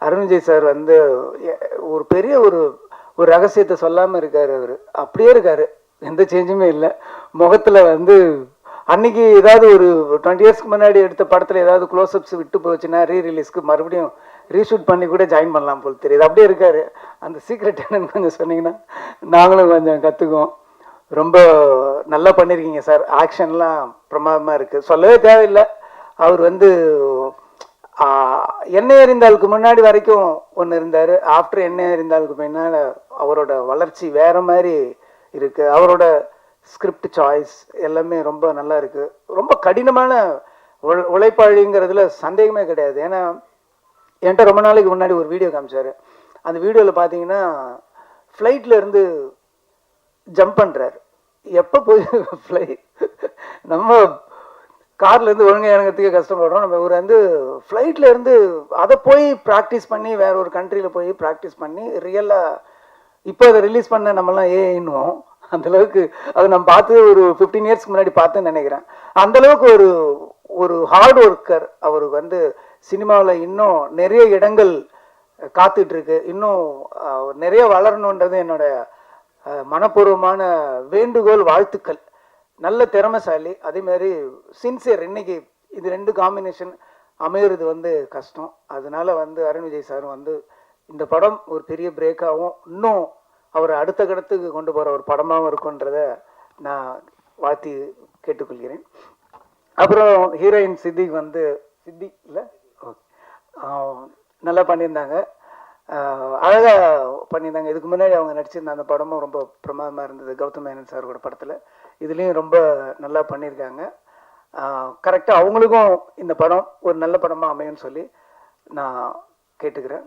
Arun Vijay sir வந்து ஒரு பெரிய ஒரு ஒரு ரகசியத்தை சொல்லாமல் இருக்கார். அவர் அப்படியே இருக்கார், எந்த சேஞ்சுமே இல்லை முகத்தில். வந்து அன்னைக்கு ஏதாவது ஒரு 20 இயர்ஸ்க்கு முன்னாடி எடுத்த படத்தில் ஏதாவது க்ளோஸ்அப்ஸ் விட்டு போச்சுன்னா ரீரிலீஸ்க்கு மறுபடியும் ரீஷூட் பண்ணி கூட ஜாயின் பண்ணலாம் போல் தெரியுது. அப்படியே இருக்கார். அந்த சீக்ரெட் என்னன்னு கொஞ்சம் சொன்னீங்கன்னா நாங்களும் கொஞ்சம் கற்றுக்குவோம். ரொம்ப நல்லா பண்ணியிருக்கீங்க சார். ஆக்ஷன்லாம் பிரமாதமாக இருக்குது, சொல்லவே தேவையில்லை. அவர் வந்து எண்ணெய் எறிந்தாளுக்கு முன்னாடி வரைக்கும் ஒன்று இருந்தார், ஆஃப்டர் எண்ணெய் எறிந்தாளுக்கு பின்னால் அவரோட வளர்ச்சி வேற மாதிரி இருக்குது. அவரோட ஸ்கிரிப்ட் சாய்ஸ் எல்லாமே ரொம்ப நல்லா இருக்குது. ரொம்ப கடினமான உழைப்பாளிங்கிறதுல சந்தேகமே கிடையாது. ஏன்னா என்கிட்ட ரொம்ப நாளைக்கு முன்னாடி ஒரு வீடியோ காமிச்சார். அந்த வீடியோவில் பார்த்தீங்கன்னா ஃப்ளைட்டில் இருந்து ஜம்ப் பண்ணுறாரு. எப்போ போய் ஃப்ளைட் நம்ம கார்லேருந்து ஒழுங்காக இறங்கிறதுக்கே கஷ்டப்படுறோம். நம்ம இவர் வந்து ஃப்ளைட்டில் இருந்து அதை போய் ப்ராக்டிஸ் பண்ணி வேற ஒரு கண்ட்ரியில் போய் ப்ராக்டிஸ் பண்ணி ரியலாக இப்போ அதை ரிலீஸ் பண்ண நம்மலாம் ஏன்னுவோம். அந்தளவுக்கு அது நம்ம பார்த்து ஒரு 15 இயர்ஸ்க்கு முன்னாடி பார்த்துன்னு நினைக்கிறேன். அந்தளவுக்கு ஒரு ஒரு ஹார்ட் ஒர்க்கர். அவருக்கு வந்து சினிமாவில் இன்னும் நிறைய இடங்கள் காத்துட்ருக்கு, இன்னும் நிறைய வளரணுன்றது என்னோட மனப்பூர்வமான வேண்டுகோள், வாழ்த்துக்கள். நல்ல திறமைசாலி, அதே மாதிரி சின்சியர். இன்னைக்கு இது ரெண்டு காம்பினேஷன் அமையிறது வந்து கஷ்டம். அதனால வந்து அருண் விஜய் சார் வந்து இந்த படம் ஒரு பெரிய பிரேக்காகவும் இன்னும் அவர் அடுத்த கடத்துக்கு கொண்டு போகிற ஒரு படமாகவும் இருக்குன்றத நான் வாழ்த்தி கேட்டுக்கொள்கிறேன். அப்புறம் ஹீரோயின் சித்தி வந்து சித்தி இல்லை நல்லா பண்ணியிருந்தாங்க, அழகாக பண்ணியிருந்தாங்க. இதுக்கு முன்னாடி அவங்க நடிச்சிருந்த அந்த படமும் ரொம்ப பிரமாதமாக இருந்தது, கௌதம் மேனன் சாரோட படத்தில். இதுலேயும் ரொம்ப நல்லா பண்ணியிருக்காங்க. கரெக்டாக அவங்களுக்கும் இந்த படம் ஒரு நல்ல படமாக அமையும்னு சொல்லி நான் கேட்டுக்கிறேன்.